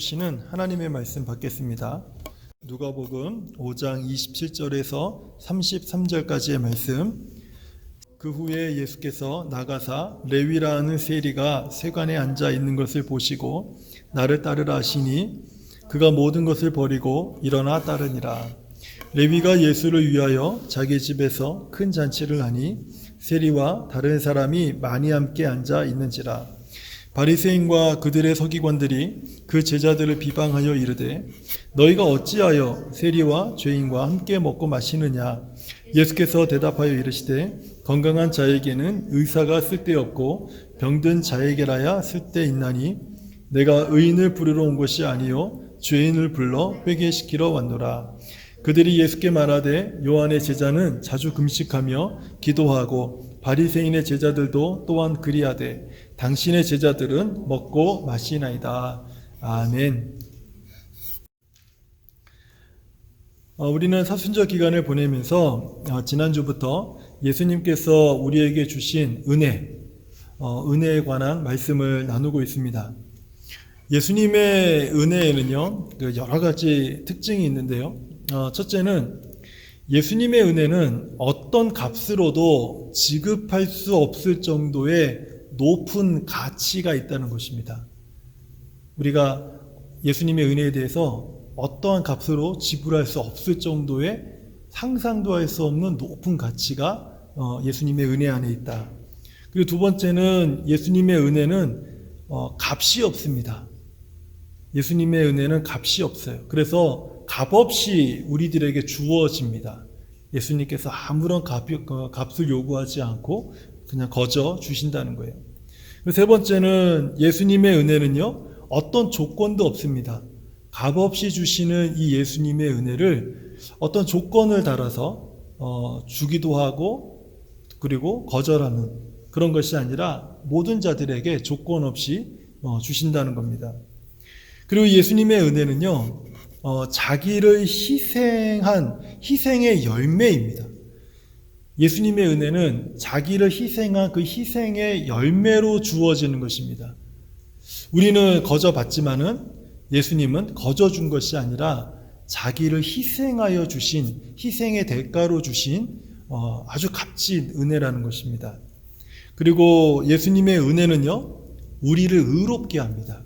주시는 하나님의 말씀 받겠습니다. 누가복음 5장 27절에서 33절까지의 말씀. 그 후에 예수께서 나가사 레위라 하는 세리가 세관에 앉아 있는 것을 보시고 나를 따르라 하시니 그가 모든 것을 버리고 일어나 따르니라. 레위가 예수를 위하여 자기 집에서 큰 잔치를 하니 세리와 다른 사람이 많이 함께 앉아 있는지라. 바리새인과 그들의 서기관들이 그 제자들을 비방하여 이르되 너희가 어찌하여 세리와 죄인과 함께 먹고 마시느냐. 예수께서 대답하여 이르시되 건강한 자에게는 의사가 쓸데없고 병든 자에게라야 쓸데있나니 내가 의인을 부르러 온 것이 아니요 죄인을 불러 회개시키러 왔노라. 그들이 예수께 말하되 요한의 제자는 자주 금식하며 기도하고 바리새인의 제자들도 또한 그리하되 당신의 제자들은 먹고 마시나이다. 아멘. 우리는 사순절 기간을 보내면서 지난주부터 예수님께서 우리에게 주신 은혜에 관한 말씀을 나누고 있습니다. 예수님의 은혜에는요, 여러 가지 특징이 있는데요. 첫째는 예수님의 은혜는 어떤 값으로도 지급할 수 없을 정도의 높은 가치가 있다는 것입니다. 우리가 예수님의 은혜에 대해서 어떠한 값으로 지불할 수 없을 정도의 상상도 할 수 없는 높은 가치가 예수님의 은혜 안에 있다. 그리고 두 번째는 예수님의 은혜는 값이 없습니다. 예수님의 은혜는 값이 없어요. 그래서 값없이 우리들에게 주어집니다. 예수님께서 아무런 값을 요구하지 않고 그냥 거저 주신다는 거예요. 세 번째는 예수님의 은혜는요, 어떤 조건도 없습니다. 값없이 주시는 이 예수님의 은혜를 어떤 조건을 달아서 주기도 하고 그리고 거절하는 그런 것이 아니라 모든 자들에게 조건 없이 주신다는 겁니다. 그리고 예수님의 은혜는요, 자기를 희생한 희생의 열매입니다. 예수님의 은혜는 자기를 희생한 그 희생의 열매로 주어지는 것입니다. 우리는 거저 받지만은 예수님은 거저 준 것이 아니라 자기를 희생하여 주신, 희생의 대가로 주신 아주 값진 은혜라는 것입니다. 그리고 예수님의 은혜는요, 우리를 의롭게 합니다.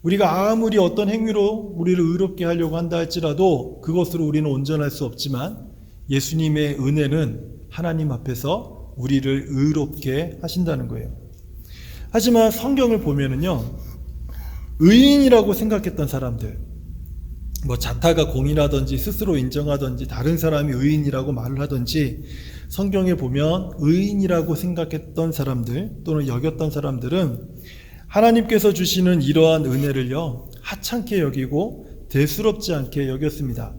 우리가 아무리 어떤 행위로 우리를 의롭게 하려고 한다 할지라도 그것으로 우리는 온전할 수 없지만 예수님의 은혜는 하나님 앞에서 우리를 의롭게 하신다는 거예요. 하지만 성경을 보면은요, 의인이라고 생각했던 사람들, 자타가 공인하든지 스스로 인정하든지 다른 사람이 의인이라고 말을 하든지 성경에 보면 의인이라고 생각했던 사람들 또는 여겼던 사람들은 하나님께서 주시는 이러한 은혜를요, 하찮게 여기고 대수롭지 않게 여겼습니다.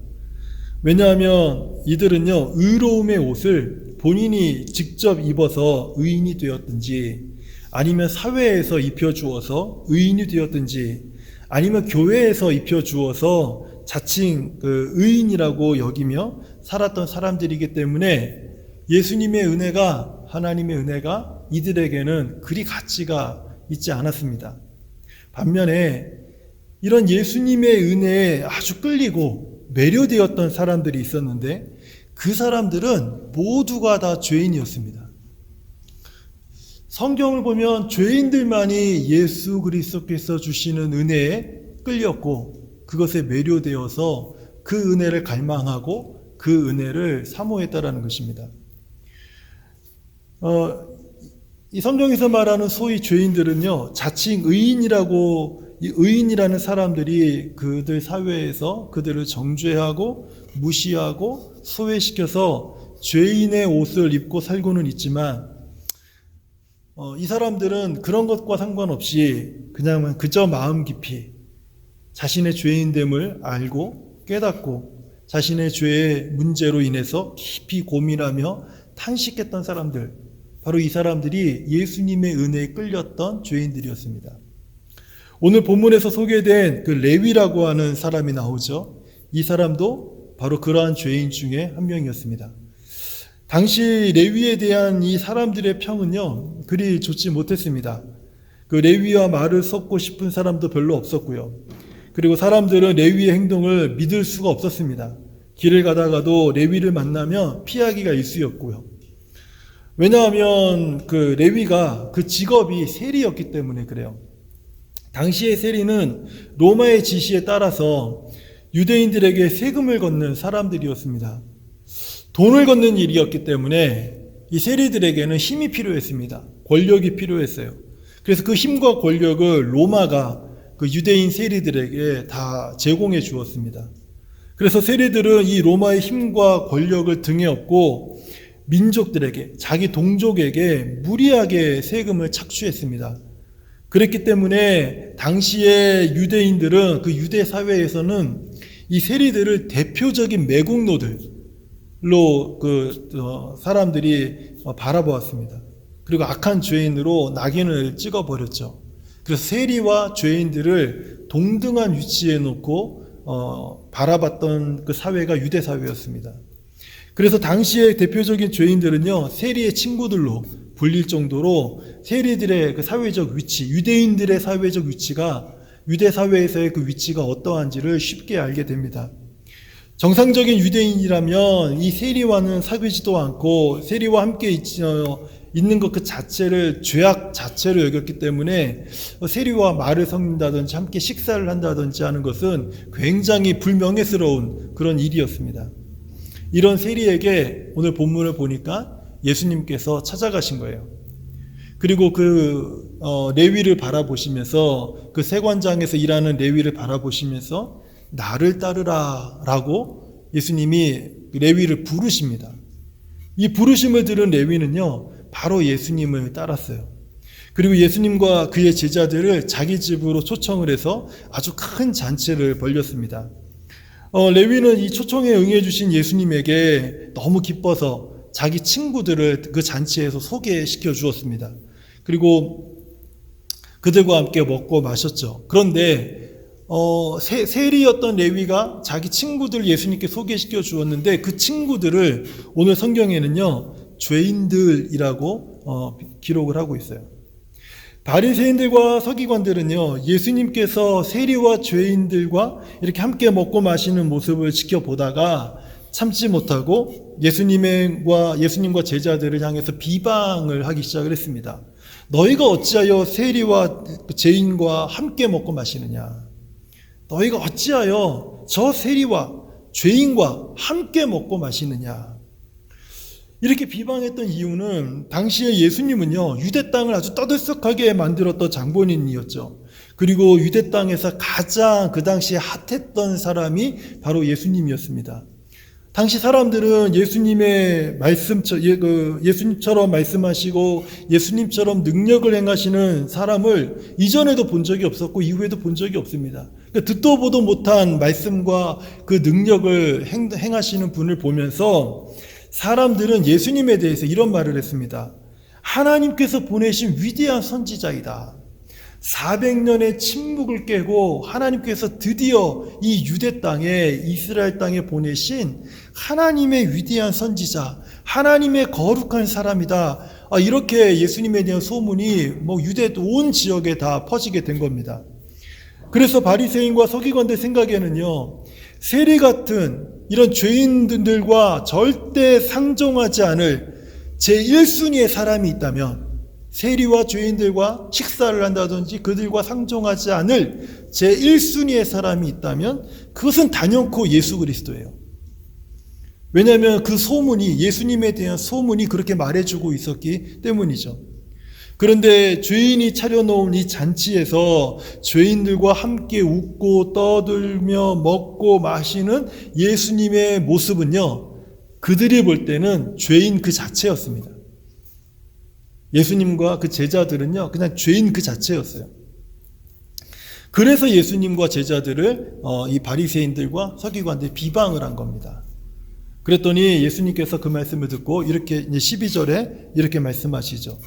왜냐하면 이들은요, 의로움의 옷을 본인이 직접 입어서 의인이 되었든지 아니면 사회에서 입혀주어서 의인이 되었든지 아니면 교회에서 입혀주어서 자칭 의인이라고 여기며 살았던 사람들이기 때문에 예수님의 은혜가, 하나님의 은혜가 이들에게는 그리 가치가 있지 않았습니다. 반면에 이런 예수님의 은혜에 아주 끌리고 매료되었던 사람들이 있었는데 그 사람들은 모두가 다 죄인이었습니다. 성경을 보면 죄인들만이 예수 그리스도께서 주시는 은혜에 끌렸고 그것에 매료되어서 그 은혜를 갈망하고 그 은혜를 사모했다라는 것입니다. 이 성경에서 말하는 소위 죄인들은요, 자칭 의인이라는 사람들이 그들 사회에서 그들을 정죄하고 무시하고 소외시켜서 죄인의 옷을 입고 살고는 있지만 이 사람들은 그런 것과 상관없이 그냥 그저 마음 깊이 자신의 죄인됨을 알고 깨닫고 자신의 죄의 문제로 인해서 깊이 고민하며 탄식했던 사람들, 바로 이 사람들이 예수님의 은혜에 끌렸던 죄인들이었습니다. 오늘 본문에서 소개된 그 레위라고 하는 사람이 나오죠. 이 사람도 바로 그러한 죄인 중에 한 명이었습니다. 당시 레위에 대한 이 사람들의 평은요, 그리 좋지 못했습니다. 그 레위와 말을 섞고 싶은 사람도 별로 없었고요. 그리고 사람들은 레위의 행동을 믿을 수가 없었습니다. 길을 가다가도 레위를 만나면 피하기가 일쑤였고요. 왜냐하면 그 레위가 그 직업이 세리였기 때문에 그래요. 당시의 세리는 로마의 지시에 따라서 유대인들에게 세금을 걷는 사람들이었습니다. 돈을 걷는 일이었기 때문에 이 세리들에게는 힘이 필요했습니다. 권력이 필요했어요. 그래서 그 힘과 권력을 로마가 그 유대인 세리들에게 다 제공해 주었습니다. 그래서 세리들은 이 로마의 힘과 권력을 등에 업고 민족들에게, 자기 동족에게 무리하게 세금을 착취했습니다. 그랬기 때문에 당시의 유대인들은 그 유대 사회에서는 이 세리들을 대표적인 매국노들로 사람들이 바라보았습니다. 그리고 악한 죄인으로 낙인을 찍어버렸죠. 그래서 세리와 죄인들을 동등한 위치에 놓고 바라봤던 그 사회가 유대 사회였습니다. 그래서 당시의 대표적인 죄인들은요, 세리의 친구들로 불릴 정도로 세리들의 그 사회적 위치, 유대인들의 사회적 위치가, 유대 사회에서의 그 위치가 어떠한지를 쉽게 알게 됩니다. 정상적인 유대인이라면 이 세리와는 사귀지도 않고 세리와 함께 있는 것 그 자체를 죄악 자체로 여겼기 때문에 세리와 말을 섞는다든지 함께 식사를 한다든지 하는 것은 굉장히 불명예스러운 그런 일이었습니다. 이런 세리에게 오늘 본문을 보니까 예수님께서 찾아가신 거예요. 그리고 그 레위를 바라보시면서, 그 세관장에서 일하는 레위를 바라보시면서 나를 따르라 라고 예수님이 레위를 부르십니다. 이 부르심을 들은 레위는요, 바로 예수님을 따랐어요. 그리고 예수님과 그의 제자들을 자기 집으로 초청을 해서 아주 큰 잔치를 벌였습니다. 레위는 이 초청에 응해 주신 예수님에게 너무 기뻐서 자기 친구들을 그 잔치에서 소개시켜 주었습니다. 그리고 그들과 함께 먹고 마셨죠. 그런데 세리였던 레위가 자기 친구들 예수님께 소개시켜 주었는데 그 친구들을 오늘 성경에는요, 죄인들이라고 기록을 하고 있어요. 바리새인들과 서기관들은요, 예수님께서 세리와 죄인들과 이렇게 함께 먹고 마시는 모습을 지켜보다가 참지 못하고 예수님과 제자들을 향해서 비방을 하기 시작을 했습니다. 너희가 어찌하여 세리와 죄인과 함께 먹고 마시느냐? 너희가 어찌하여 저 세리와 죄인과 함께 먹고 마시느냐? 이렇게 비방했던 이유는 당시에 예수님은요, 유대 땅을 아주 떠들썩하게 만들었던 장본인이었죠. 그리고 유대 땅에서 가장 그 당시에 핫했던 사람이 바로 예수님이었습니다. 당시 사람들은 예수님의 예수님처럼 말씀하시고 예수님처럼 능력을 행하시는 사람을 이전에도 본 적이 없었고 이후에도 본 적이 없습니다. 그러니까 듣도 보도 못한 말씀과 그 능력을 행하시는 분을 보면서 사람들은 예수님에 대해서 이런 말을 했습니다. 하나님께서 보내신 위대한 선지자이다. 400년의 침묵을 깨고 하나님께서 드디어 이 유대 땅에, 이스라엘 땅에 보내신 하나님의 위대한 선지자, 하나님의 거룩한 사람이다. 이렇게 예수님에 대한 소문이 유대 온 지역에 다 퍼지게 된 겁니다. 그래서 바리새인과 서기관들 생각에는요, 세리 같은 이런 죄인들과 절대 상종하지 않을 제1순위의 사람이 있다면, 세리와 죄인들과 식사를 한다든지 그들과 상종하지 않을 제1순위의 사람이 있다면 그것은 단연코 예수 그리스도예요. 왜냐하면 그 소문이, 예수님에 대한 소문이 그렇게 말해주고 있었기 때문이죠. 그런데 죄인이 차려놓은 이 잔치에서 죄인들과 함께 웃고 떠들며 먹고 마시는 예수님의 모습은요, 그들이 볼 때는 죄인 그 자체였습니다. 예수님과 그 제자들은요, 그냥 죄인 그 자체였어요. 그래서 예수님과 제자들을 이 바리새인들과 서기관들이 비방을 한 겁니다. 그랬더니 예수님께서 그 말씀을 듣고 이렇게 12절에 이렇게 말씀하시죠.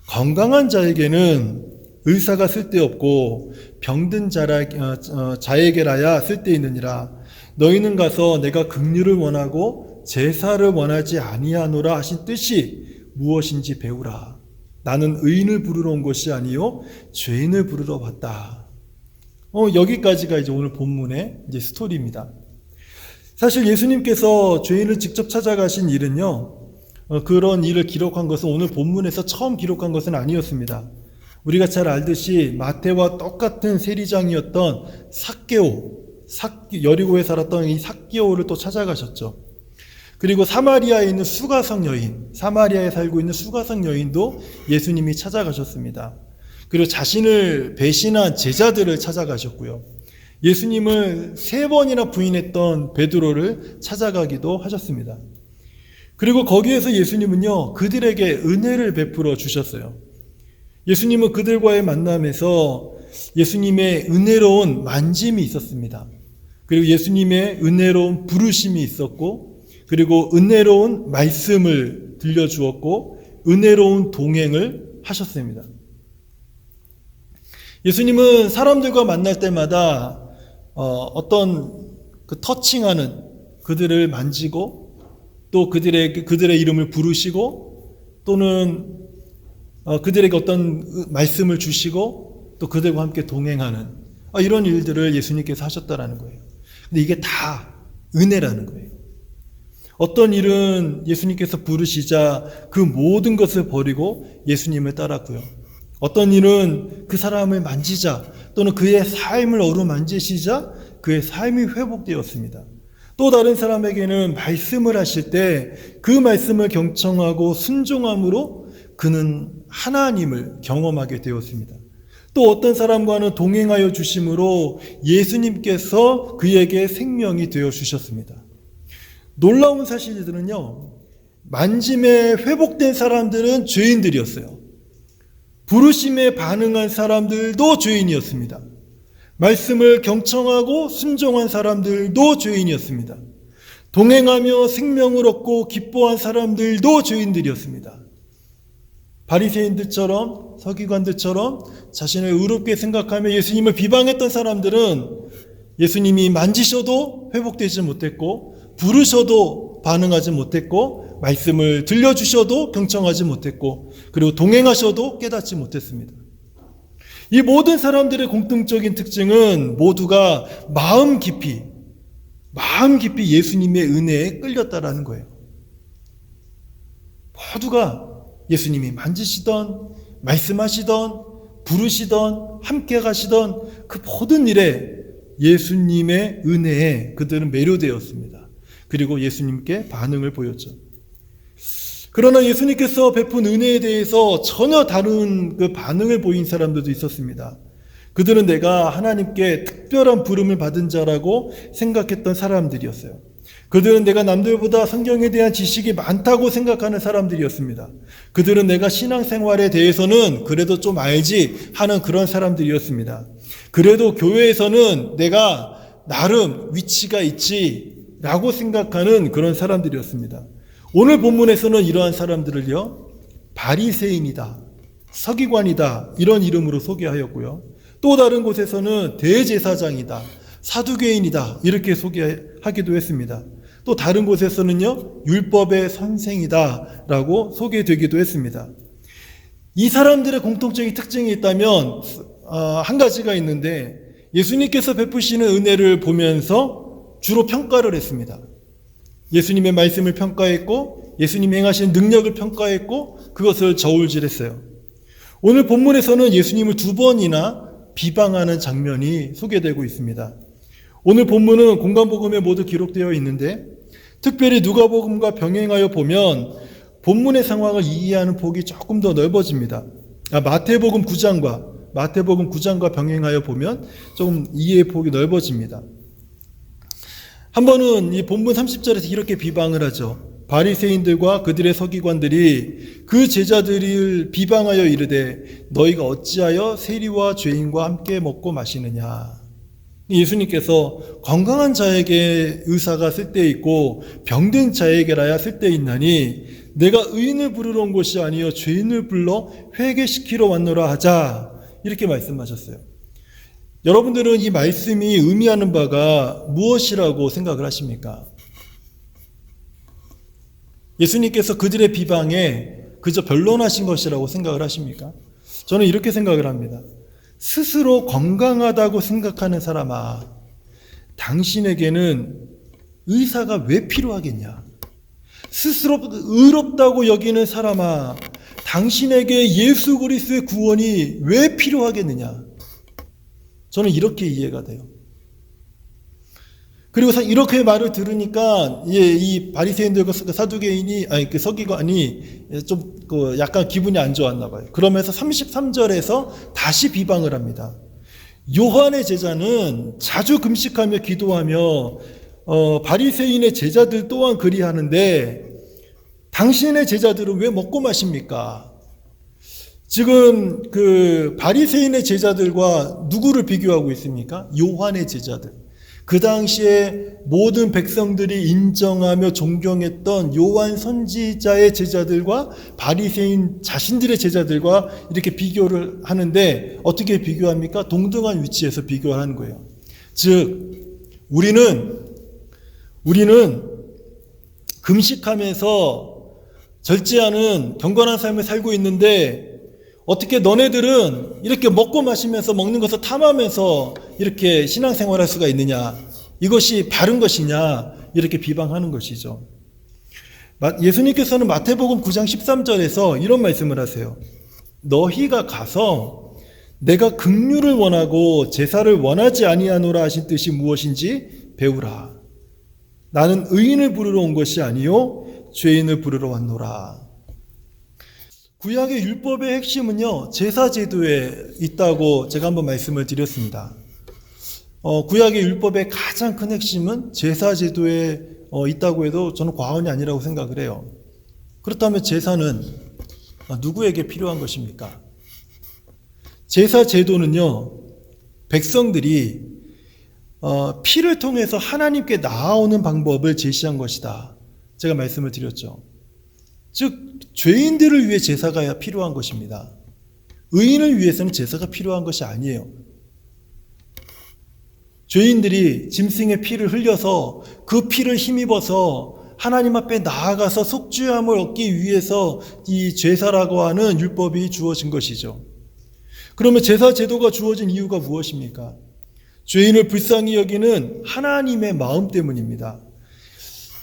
건강한 자에게는 의사가 쓸데없고 병든 자에게라야 쓸데있느니라. 너희는 가서 내가 긍휼을 원하고 제사를 원하지 아니하노라 하신 뜻이 무엇인지 배우라. 나는 의인을 부르러 온 것이 아니요 죄인을 부르러 왔다. 여기까지가 이제 오늘 본문의 이제 스토리입니다. 사실 예수님께서 죄인을 직접 찾아가신 일은요, 그런 일을 기록한 것은 오늘 본문에서 처음 기록한 것은 아니었습니다. 우리가 잘 알듯이 마태와 똑같은 세리장이었던 여리고에 살았던 이 삭개오를 또 찾아가셨죠. 그리고 사마리아에 있는 수가성 여인, 사마리아에 살고 있는 수가성 여인도 예수님이 찾아가셨습니다. 그리고 자신을 배신한 제자들을 찾아가셨고요. 예수님을 3번이나 부인했던 베드로를 찾아가기도 하셨습니다. 그리고 거기에서 예수님은요, 그들에게 은혜를 베풀어 주셨어요. 예수님은 그들과의 만남에서 예수님의 은혜로운 만짐이 있었습니다. 그리고 예수님의 은혜로운 부르심이 있었고, 그리고 은혜로운 말씀을 들려주었고, 은혜로운 동행을 하셨습니다. 예수님은 사람들과 만날 때마다 어떤 그 터칭하는, 그들을 만지고 또 그들의 이름을 부르시고, 또는 그들에게 어떤 말씀을 주시고 또 그들과 함께 동행하는 이런 일들을 예수님께서 하셨다라는 거예요. 근데 이게 다 은혜라는 거예요. 어떤 일은 예수님께서 부르시자 그 모든 것을 버리고 예수님을 따랐고요. 어떤 일은 그 사람을 만지자 또는 그의 삶을 어루만지시자 그의 삶이 회복되었습니다. 또 다른 사람에게는 말씀을 하실 때 그 말씀을 경청하고 순종함으로 그는 하나님을 경험하게 되었습니다. 또 어떤 사람과는 동행하여 주심으로 예수님께서 그에게 생명이 되어 주셨습니다. 놀라운 사실들은요, 만짐에 회복된 사람들은 죄인들이었어요. 부르심에 반응한 사람들도 죄인이었습니다. 말씀을 경청하고 순종한 사람들도 죄인이었습니다. 동행하며 생명을 얻고 기뻐한 사람들도 죄인들이었습니다. 바리새인들처럼 서기관들처럼 자신을 의롭게 생각하며 예수님을 비방했던 사람들은 예수님이 만지셔도 회복되지 못했고, 부르셔도 반응하지 못했고, 말씀을 들려주셔도 경청하지 못했고, 그리고 동행하셔도 깨닫지 못했습니다. 이 모든 사람들의 공통적인 특징은 모두가 마음 깊이 예수님의 은혜에 끌렸다라는 거예요. 모두가 예수님이 만지시던, 말씀하시던, 부르시던, 함께 가시던 그 모든 일에 예수님의 은혜에 그들은 매료되었습니다. 그리고 예수님께 반응을 보였죠. 그러나 예수님께서 베푼 은혜에 대해서 전혀 다른 그 반응을 보인 사람들도 있었습니다. 그들은 내가 하나님께 특별한 부름을 받은 자라고 생각했던 사람들이었어요. 그들은 내가 남들보다 성경에 대한 지식이 많다고 생각하는 사람들이었습니다. 그들은 내가 신앙생활에 대해서는 그래도 좀 알지 하는 그런 사람들이었습니다. 그래도 교회에서는 내가 나름 위치가 있지라고 생각하는 그런 사람들이었습니다. 오늘 본문에서는 이러한 사람들을요, 바리새인이다, 서기관이다 이런 이름으로 소개하였고요. 또 다른 곳에서는 대제사장이다, 사두개인이다 이렇게 소개하기도 했습니다. 또 다른 곳에서는요, 율법의 선생이다 라고 소개되기도 했습니다. 이 사람들의 공통적인 특징이 있다면 한 가지가 있는데, 예수님께서 베푸시는 은혜를 보면서 주로 평가를 했습니다. 예수님의 말씀을 평가했고, 예수님이 행하신 능력을 평가했고, 그것을 저울질했어요. 오늘 본문에서는 예수님을 2번이나 비방하는 장면이 소개되고 있습니다. 오늘 본문은 공관복음에 모두 기록되어 있는데, 특별히 누가복음과 병행하여 보면 본문의 상황을 이해하는 폭이 조금 더 넓어집니다. 마태복음 9장과 병행하여 보면 조금 이해의 폭이 넓어집니다. 한 번은 이 본문 30절에서 이렇게 비방을 하죠. 바리새인들과 그들의 서기관들이 그 제자들을 비방하여 이르되 너희가 어찌하여 세리와 죄인과 함께 먹고 마시느냐. 예수님께서 건강한 자에게 의사가 쓸데 있고 병든 자에게라야 쓸데 있나니 내가 의인을 부르러 온 것이 아니요 죄인을 불러 회개시키러 왔노라 하자, 이렇게 말씀하셨어요. 여러분들은 이 말씀이 의미하는 바가 무엇이라고 생각을 하십니까? 예수님께서 그들의 비방에 그저 변론하신 것이라고 생각을 하십니까? 저는 이렇게 생각을 합니다. 스스로 건강하다고 생각하는 사람아, 당신에게는 의사가 왜 필요하겠냐? 스스로 의롭다고 여기는 사람아, 당신에게 예수 그리스도의 구원이 왜 필요하겠느냐? 저는 이렇게 이해가 돼요. 그리고 이렇게 말을 들으니까 이 바리새인들과 사두개인이 그 서기관이 좀 약간 기분이 안 좋았나 봐요. 그러면서 33절에서 다시 비방을 합니다. 요한의 제자는 자주 금식하며 기도하며 바리새인의 제자들 또한 그리하는데 당신의 제자들은 왜 먹고 마십니까? 지금 그 바리새인의 제자들과 누구를 비교하고 있습니까? 요한의 제자들. 그 당시에 모든 백성들이 인정하며 존경했던 요한 선지자의 제자들과 바리새인 자신들의 제자들과 이렇게 비교를 하는데 어떻게 비교합니까? 동등한 위치에서 비교를 하는 거예요. 즉 우리는 금식하면서 절제하는 경건한 삶을 살고 있는데 어떻게 너네들은 이렇게 먹고 마시면서 먹는 것을 탐하면서 이렇게 신앙생활할 수가 있느냐? 이것이 바른 것이냐? 이렇게 비방하는 것이죠. 예수님께서는 마태복음 9장 13절에서 이런 말씀을 하세요. 너희가 가서 내가 긍휼을 원하고 제사를 원하지 아니하노라 하신 뜻이 무엇인지 배우라. 나는 의인을 부르러 온 것이 아니요 죄인을 부르러 왔노라. 구약의 율법의 핵심은요, 제사제도에 있다고 제가 한번 말씀을 드렸습니다. 구약의 율법의 가장 큰 핵심은 제사제도에 있다고 해도 저는 과언이 아니라고 생각을 해요. 그렇다면 제사는 누구에게 필요한 것입니까? 제사제도는요, 백성들이 피를 통해서 하나님께 나아오는 방법을 제시한 것이다. 제가 말씀을 드렸죠. 즉 죄인들을 위해 제사가 필요한 것입니다. 의인을 위해서는 제사가 필요한 것이 아니에요. 죄인들이 짐승의 피를 흘려서 그 피를 힘입어서 하나님 앞에 나아가서 속죄함을 얻기 위해서 이 제사라고 하는 율법이 주어진 것이죠. 그러면 제사 제도가 주어진 이유가 무엇입니까? 죄인을 불쌍히 여기는 하나님의 마음 때문입니다.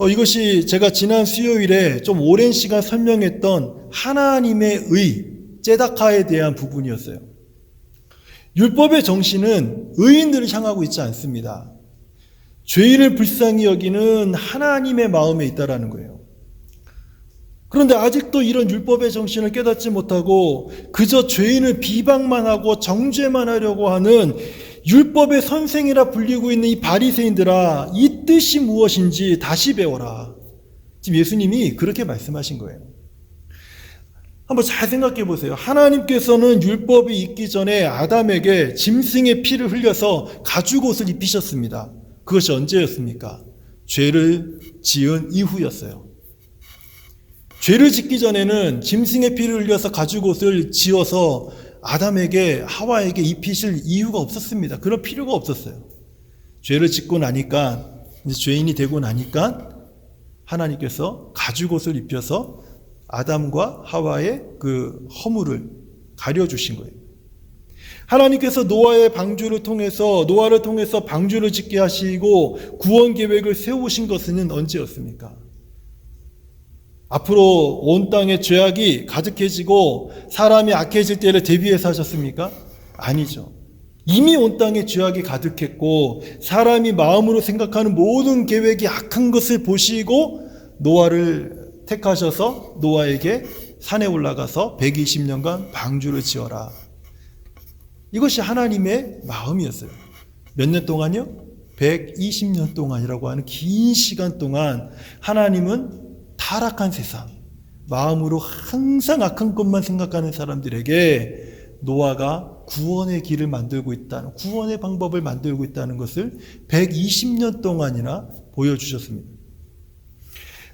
이것이 제가 지난 수요일에 좀 오랜 시간 설명했던 하나님의 의, 제다카에 대한 부분이었어요. 율법의 정신은 의인들을 향하고 있지 않습니다. 죄인을 불쌍히 여기는 하나님의 마음에 있다라는 거예요. 그런데 아직도 이런 율법의 정신을 깨닫지 못하고 그저 죄인을 비방만 하고 정죄만 하려고 하는 율법의 선생이라 불리고 있는 이 바리새인들아, 이 뜻이 무엇인지 다시 배워라. 지금 예수님이 그렇게 말씀하신 거예요. 한번 잘 생각해 보세요. 하나님께서는 율법이 있기 전에 아담에게 짐승의 피를 흘려서 가죽옷을 입히셨습니다. 그것이 언제였습니까? 죄를 지은 이후였어요. 죄를 짓기 전에는 짐승의 피를 흘려서 가죽옷을 지어서 아담에게 하와에게 입히실 이유가 없었습니다. 그럴 필요가 없었어요. 죄를 짓고 나니까, 이제 죄인이 되고 나니까 하나님께서 가죽옷을 입혀서 아담과 하와의 그 허물을 가려주신 거예요. 하나님께서 노아를 통해서 방주를 짓게 하시고 구원 계획을 세우신 것은 언제였습니까? 앞으로 온 땅에 죄악이 가득해지고 사람이 악해질 때를 대비해서 하셨습니까? 아니죠. 이미 온 땅에 죄악이 가득했고 사람이 마음으로 생각하는 모든 계획이 악한 것을 보시고 노아를 택하셔서 노아에게 산에 올라가서 120년간 방주를 지어라. 이것이 하나님의 마음이었어요. 몇 년 동안요? 120년 동안이라고 하는 긴 시간 동안 하나님은 타락한 세상, 마음으로 항상 악한 것만 생각하는 사람들에게 노아가 구원의 길을 만들고 있다는, 구원의 방법을 만들고 있다는 것을 120년 동안이나 보여주셨습니다.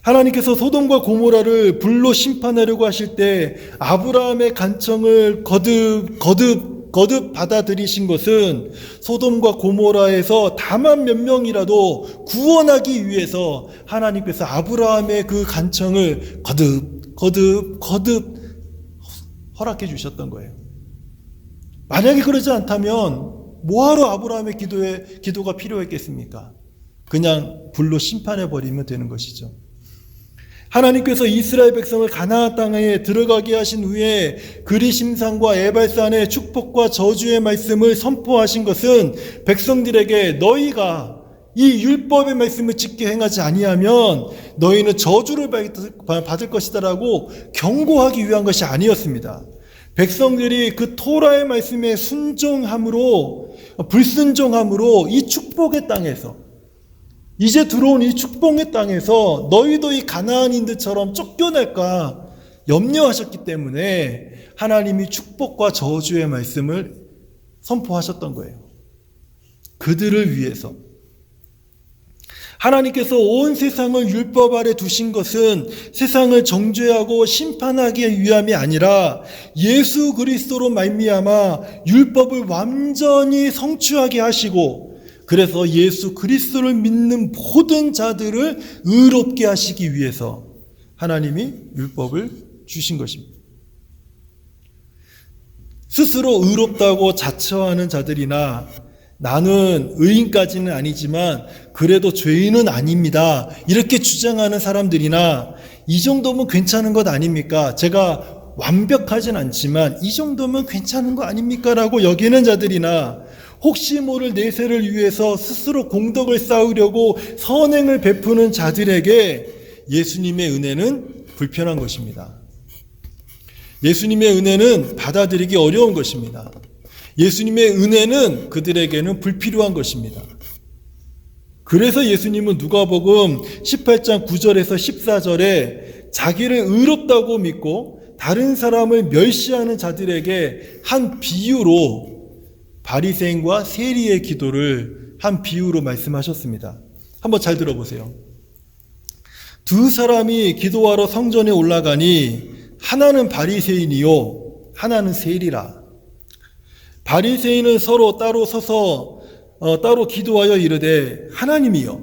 하나님께서 소돔과 고모라를 불로 심판하려고 하실 때 아브라함의 간청을 거듭 받아들이신 것은 소돔과 고모라에서 다만 몇 명이라도 구원하기 위해서 하나님께서 아브라함의 그 간청을 거듭 허락해 주셨던 거예요. 만약에 그러지 않다면 뭐하러 아브라함의 기도가 필요했겠습니까? 그냥 불로 심판해 버리면 되는 것이죠. 하나님께서 이스라엘 백성을 가나안 땅에 들어가게 하신 후에 그리심산과 에발산의 축복과 저주의 말씀을 선포하신 것은 백성들에게 너희가 이 율법의 말씀을 지켜 행하지 아니하면 너희는 저주를 받을 것이다라고 경고하기 위한 것이 아니었습니다. 백성들이 그 토라의 말씀에 불순종함으로 이 축복의 땅에서, 이제 들어온 이 축복의 땅에서 너희도 이 가나안인들처럼 쫓겨날까 염려하셨기 때문에 하나님이 축복과 저주의 말씀을 선포하셨던 거예요. 그들을 위해서. 하나님께서 온 세상을 율법 아래 두신 것은 세상을 정죄하고 심판하기 위함이 아니라 예수 그리스도로 말미암아 율법을 완전히 성취하게 하시고, 그래서 예수 그리스도를 믿는 모든 자들을 의롭게 하시기 위해서 하나님이 율법을 주신 것입니다. 스스로 의롭다고 자처하는 자들이나 나는 의인까지는 아니지만 그래도 죄인은 아닙니다, 이렇게 주장하는 사람들이나 이 정도면 괜찮은 것 아닙니까? 제가 완벽하진 않지만 이 정도면 괜찮은 거 아닙니까? 라고 여기는 자들이나 혹시 모를 내세를 위해서 스스로 공덕을 쌓으려고 선행을 베푸는 자들에게 예수님의 은혜는 불편한 것입니다. 예수님의 은혜는 받아들이기 어려운 것입니다. 예수님의 은혜는 그들에게는 불필요한 것입니다. 그래서 예수님은 누가복음 18장 9절에서 14절에 자기를 의롭다고 믿고 다른 사람을 멸시하는 자들에게 한 비유로 바리새인과 세리의 기도를 한 비유로 말씀하셨습니다. 한번 잘 들어보세요. 두 사람이 기도하러 성전에 올라가니 하나는 바리새인이요 하나는 세리라. 바리새인은 서로 따로 서서 따로 기도하여 이르되 하나님이여,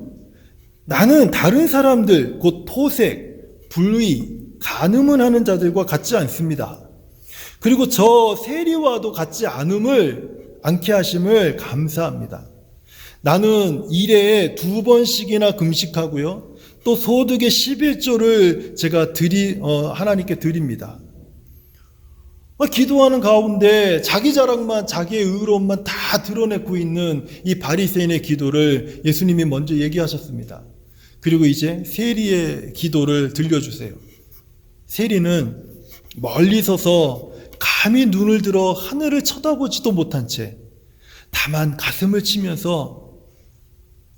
나는 다른 사람들 곧 토색, 불의, 간음을 하는 자들과 같지 않습니다. 그리고 저 세리와도 같지 않게 하심을 감사합니다. 나는 일해에 2번씩이나 금식하고요, 또 소득의 11조를 제가 하나님께 드립니다. 기도하는 가운데 자기 자랑만, 자기의 의로움만 다 드러내고 있는 이 바리새인의 기도를 예수님이 먼저 얘기하셨습니다. 그리고 이제 세리의 기도를 들려주세요. 세리는 멀리 서서 감히 눈을 들어 하늘을 쳐다보지도 못한 채 다만 가슴을 치면서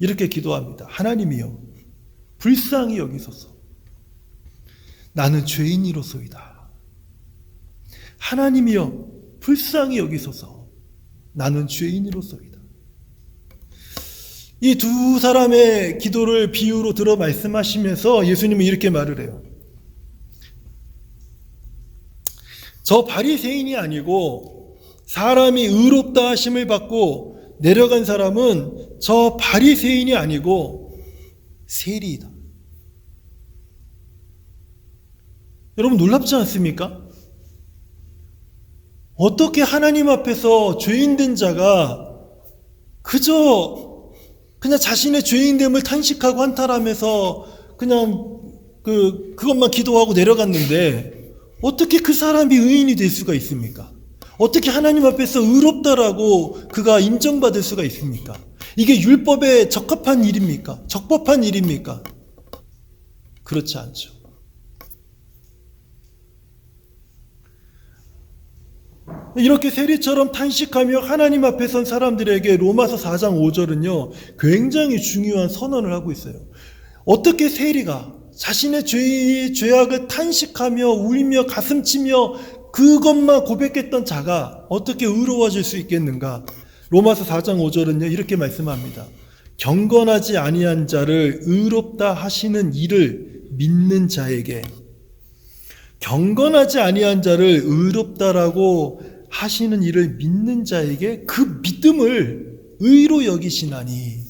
이렇게 기도합니다. 하나님이여, 불쌍히 여기소서. 나는 죄인이로소이다. 하나님이여, 불쌍히 여기소서. 나는 죄인이로소이다. 이 두 사람의 기도를 비유로 들어 말씀하시면서 예수님은 이렇게 말을 해요. 저 바리새인이 아니고 사람이 의롭다 하심을 받고 내려간 사람은 저 바리새인이 아니고 세리이다. 여러분 놀랍지 않습니까? 어떻게 하나님 앞에서 죄인된 자가 그냥 자신의 죄인됨을 탄식하고 한탄하면서 그냥 그것만 기도하고 내려갔는데 어떻게 그 사람이 의인이 될 수가 있습니까? 어떻게 하나님 앞에서 의롭다라고 그가 인정받을 수가 있습니까? 이게 율법에 적합한 일입니까? 적법한 일입니까? 그렇지 않죠. 이렇게 세리처럼 탄식하며 하나님 앞에 선 사람들에게 로마서 4장 5절은요 굉장히 중요한 선언을 하고 있어요. 어떻게 세리가 자신의 죄악을 탄식하며 울며 가슴치며 그것만 고백했던 자가 어떻게 의로워질 수 있겠는가? 로마서 4장 5절은요 이렇게 말씀합니다. 경건하지 아니한 자를 의롭다 하시는 이를 믿는 자에게, 경건하지 아니한 자를 의롭다라고 하시는 일을 믿는 자에게 그 믿음을 의로 여기시나니.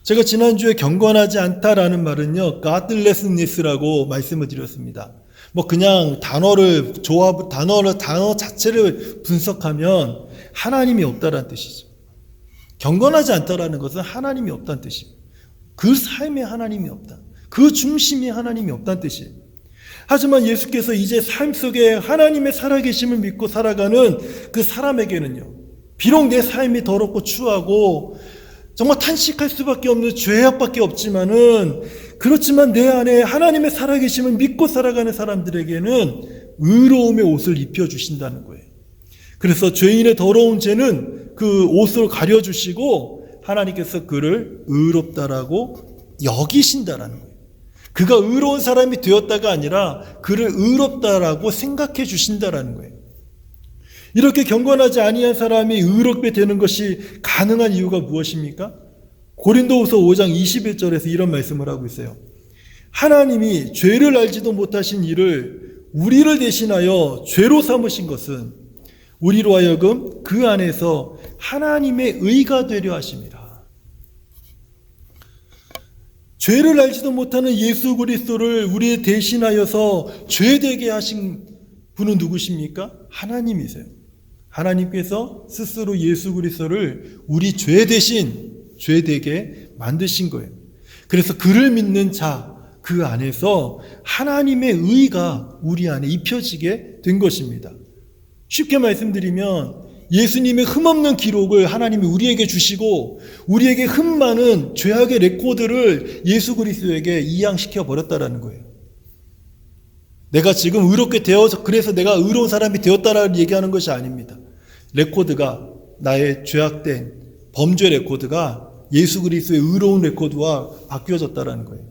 제가 지난주에 경건하지 않다라는 말은요 godlessness라고 말씀을 드렸습니다. 뭐 그냥 단어 자체를 분석하면 하나님이 없다라는 뜻이죠. 경건하지 않다라는 것은 하나님이 없다는 뜻이에요. 그 삶에 하나님이 없다. 그 중심이 하나님이 없다는 뜻이에요. 하지만 예수께서 이제 삶 속에 하나님의 살아계심을 믿고 살아가는 그 사람에게는요, 비록 내 삶이 더럽고 추하고 정말 탄식할 수밖에 없는 죄악밖에 없지만은, 그렇지만 내 안에 하나님의 살아계심을 믿고 살아가는 사람들에게는 의로움의 옷을 입혀주신다는 거예요. 그래서 죄인의 더러운 죄는 그 옷을 가려주시고 하나님께서 그를 의롭다라고 여기신다라는 거예요. 그가 의로운 사람이 되었다가 아니라 그를 의롭다라고 생각해 주신다라는 거예요. 이렇게 경건하지 아니한 사람이 의롭게 되는 것이 가능한 이유가 무엇입니까? 고린도후서 5장 21절에서 이런 말씀을 하고 있어요. 하나님이 죄를 알지도 못하신 이를 우리를 대신하여 죄로 삼으신 것은 우리로 하여금 그 안에서 하나님의 의가 되려 하심이라. 죄를 알지도 못하는 예수 그리스도를 우리 대신하여서 죄되게 하신 분은 누구십니까? 하나님이세요. 하나님께서 스스로 예수 그리스도를 우리 죄 대신 죄되게 만드신 거예요. 그래서 그를 믿는 자, 그 안에서 하나님의 의가 우리 안에 입혀지게 된 것입니다. 쉽게 말씀드리면 예수님의 흠없는 기록을 하나님이 우리에게 주시고 우리에게 흠 많은 죄악의 레코드를 예수 그리스도에게 이양시켜 버렸다라는 거예요. 내가 지금 의롭게 되어서 그래서 내가 의로운 사람이 되었다라는 얘기하는 것이 아닙니다. 레코드가, 나의 죄악된 범죄 레코드가 예수 그리스도의 의로운 레코드와 바뀌어졌다라는 거예요.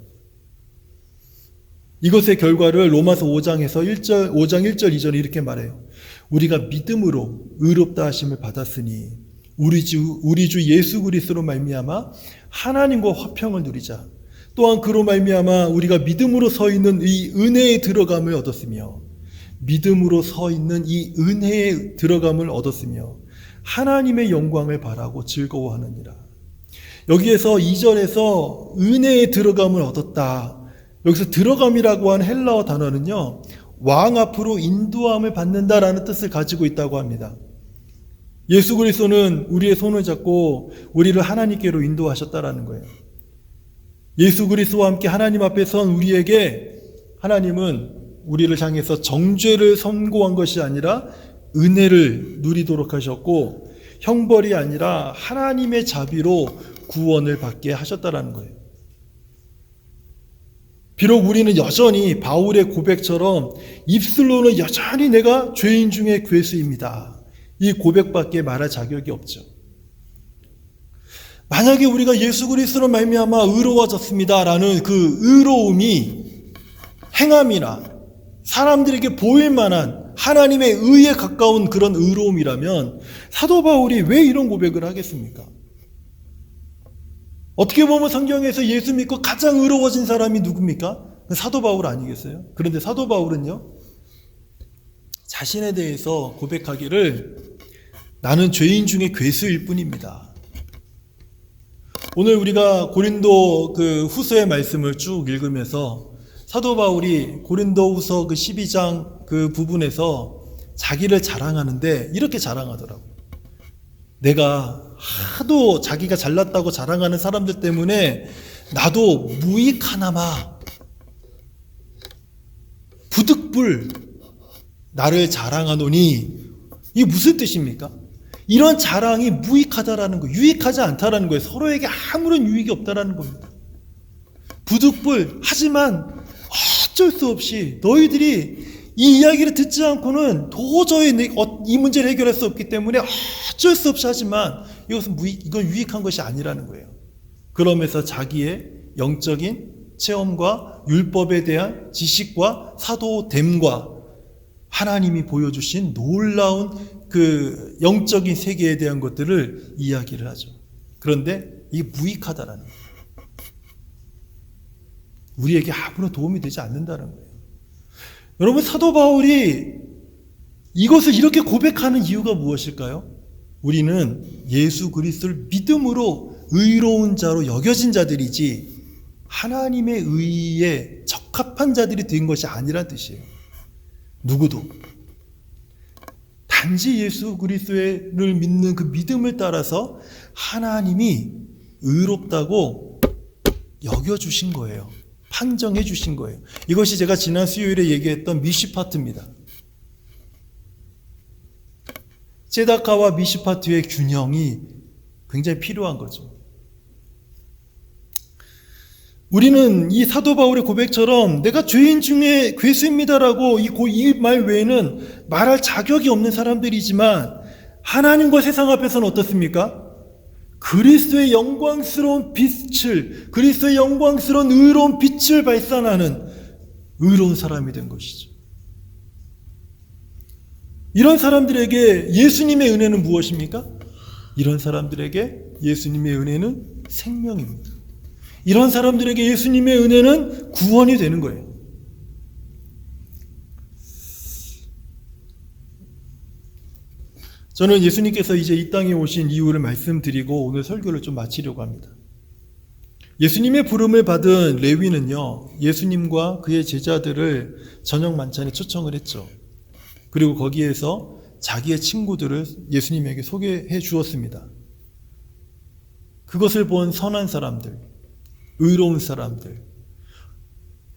이것의 결과를 로마서 5장 1절 2절에 이렇게 말해요. 우리가 믿음으로 의롭다 하심을 받았으니 우리 주 예수 그리스도로 말미암아 하나님과 화평을 누리자. 또한 그로 말미암아 우리가 믿음으로 서 있는 이 은혜에 들어감을 얻었으며 믿음으로 서 있는 이 은혜에 들어감을 얻었으며 하나님의 영광을 바라고 즐거워하느니라. 여기에서 2절에서 은혜에 들어감을 얻었다. 여기서 들어감이라고 하는 헬라어 단어는요, 왕 앞으로 인도함을 받는다라는 뜻을 가지고 있다고 합니다. 예수 그리스도는 우리의 손을 잡고 우리를 하나님께로 인도하셨다라는 거예요. 예수 그리스도와 함께 하나님 앞에 선 우리에게 하나님은 우리를 향해서 정죄를 선고한 것이 아니라 은혜를 누리도록 하셨고 형벌이 아니라 하나님의 자비로 구원을 받게 하셨다라는 거예요. 비록 우리는 여전히 바울의 고백처럼 입술로는 여전히 내가 죄인 중에 괴수입니다. 이 고백밖에 말할 자격이 없죠. 만약에 우리가 예수 그리스도로 말미암아 의로워졌습니다라는 그 의로움이 행함이나 사람들에게 보일 만한 하나님의 의에 가까운 그런 의로움이라면 사도 바울이 왜 이런 고백을 하겠습니까? 어떻게 보면 성경에서 예수 믿고 가장 의로워진 사람이 누굽니까? 사도 바울 아니겠어요? 그런데 사도 바울은요, 자신에 대해서 고백하기를 나는 죄인 중에 괴수일 뿐입니다. 오늘 우리가 고린도 그 후서의 말씀을 쭉 읽으면서 사도 바울이 고린도 후서 그 12장 그 부분에서 자기를 자랑하는데 이렇게 자랑하더라고요. 내가 하도 자기가 잘났다고 자랑하는 사람들 때문에 나도 무익하나마 부득불 나를 자랑하노니, 이게 무슨 뜻입니까? 이런 자랑이 무익하다라는 거, 유익하지 않다라는 거예요. 서로에게 아무런 유익이 없다라는 겁니다. 부득불, 하지만 어쩔 수 없이 너희들이 이 이야기를 듣지 않고는 도저히 이 문제를 해결할 수 없기 때문에 어쩔 수 없이 하지만 이건 유익한 것이 아니라는 거예요. 그러면서 자기의 영적인 체험과 율법에 대한 지식과 사도됨과 하나님이 보여주신 놀라운 그 영적인 세계에 대한 것들을 이야기를 하죠. 그런데 이게 무익하다라는 거예요. 우리에게 아무런 도움이 되지 않는다는 거예요. 여러분, 사도 바울이 이것을 이렇게 고백하는 이유가 무엇일까요? 우리는 예수 그리스도를 믿음으로 의로운 자로 여겨진 자들이지 하나님의 의에 적합한 자들이 된 것이 아니란 뜻이에요. 누구도. 단지 예수 그리스도를 믿는 그 믿음을 따라서 하나님이 의롭다고 여겨주신 거예요. 판정해 주신 거예요. 이것이 제가 지난 수요일에 얘기했던 미시파트입니다. ጼ다카와 미시파트의 균형이 굉장히 필요한 거죠. 우리는 이 사도 바울의 고백처럼 내가 죄인 중에 괴수입니다라고 이 말 외에는 말할 자격이 없는 사람들이지만 하나님과 세상 앞에서는 어떻습니까? 그리스도의 영광스러운 빛을, 그리스도의 영광스러운 의로운 빛을 발산하는 의로운 사람이 된 것이죠. 이런 사람들에게 예수님의 은혜는 무엇입니까? 이런 사람들에게 예수님의 은혜는 생명입니다. 이런 사람들에게 예수님의 은혜는 구원이 되는 거예요. 저는 예수님께서 이제 이 땅에 오신 이유를 말씀드리고 오늘 설교를 좀 마치려고 합니다. 예수님의 부름을 받은 레위는요, 예수님과 그의 제자들을 저녁 만찬에 초청을 했죠. 그리고 거기에서 자기의 친구들을 예수님에게 소개해 주었습니다. 그것을 본 선한 사람들, 의로운 사람들,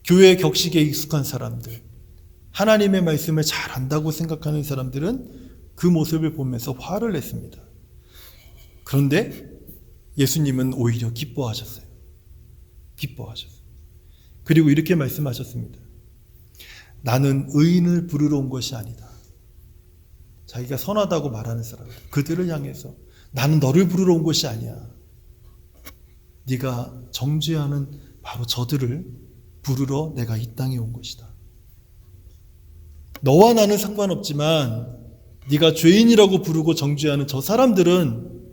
교회 격식에 익숙한 사람들, 하나님의 말씀을 잘 안다고 생각하는 사람들은 그 모습을 보면서 화를 냈습니다. 그런데 예수님은 오히려 기뻐하셨어요. 그리고 이렇게 말씀하셨습니다. 나는 의인을 부르러 온 것이 아니다. 자기가 선하다고 말하는 사람들, 그들을 향해서 나는 너를 부르러 온 것이 아니야. 네가 정죄하는 바로 저들을 부르러 내가 이 땅에 온 것이다. 너와 나는 상관없지만 네가 죄인이라고 부르고 정죄하는 저 사람들은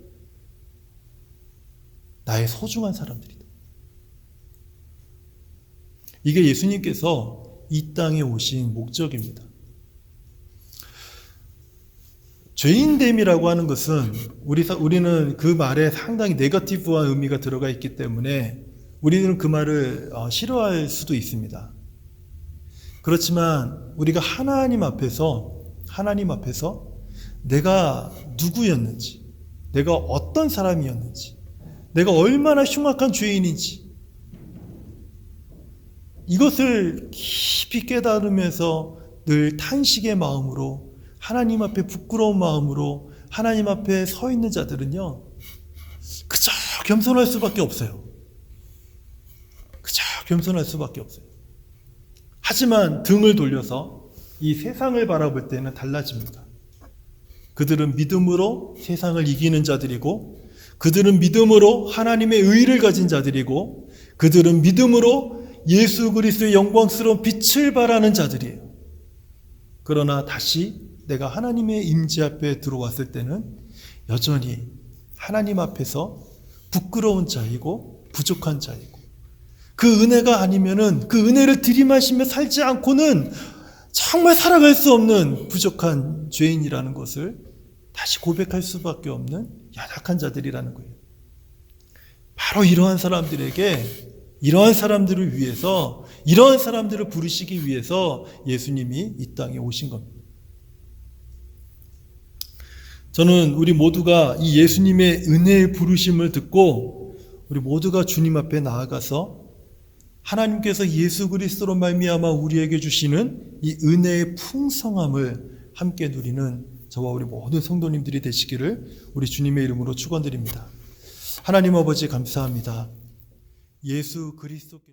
나의 소중한 사람들이다. 이게 예수님께서 이 땅에 오신 목적입니다. 죄인됨이라고 하는 것은 우리는 그 말에 상당히 네거티브한 의미가 들어가 있기 때문에 우리는 그 말을 싫어할 수도 있습니다. 그렇지만 우리가 하나님 앞에서 내가 누구였는지, 내가 어떤 사람이었는지, 내가 얼마나 흉악한 죄인인지 이것을 깊이 깨달으면서 늘 탄식의 마음으로, 하나님 앞에 부끄러운 마음으로 하나님 앞에 서 있는 자들은요, 그저 겸손할 수밖에 없어요. 하지만 등을 돌려서 이 세상을 바라볼 때는 달라집니다. 그들은 믿음으로 세상을 이기는 자들이고, 그들은 믿음으로 하나님의 의를 가진 자들이고, 그들은 믿음으로 예수 그리스도의 영광스러운 빛을 발하는 자들이에요. 그러나 다시 내가 하나님의 임재 앞에 들어왔을 때는 여전히 하나님 앞에서 부끄러운 자이고 부족한 자이고, 그 은혜가 아니면은 그 은혜를 들이마시며 살지 않고는 정말 살아갈 수 없는 부족한 죄인이라는 것을 다시 고백할 수밖에 없는 연약한 자들이라는 거예요. 바로 이러한 사람들에게, 이러한 사람들을 위해서, 이러한 사람들을 부르시기 위해서 예수님이 이 땅에 오신 겁니다. 저는 우리 모두가 이 예수님의 은혜의 부르심을 듣고 우리 모두가 주님 앞에 나아가서 하나님께서 예수 그리스도로 말미암아 우리에게 주시는 이 은혜의 풍성함을 함께 누리는 저와 우리 모든 성도님들이 되시기를 우리 주님의 이름으로 축원드립니다. 하나님 아버지 감사합니다. 예수 그리스도께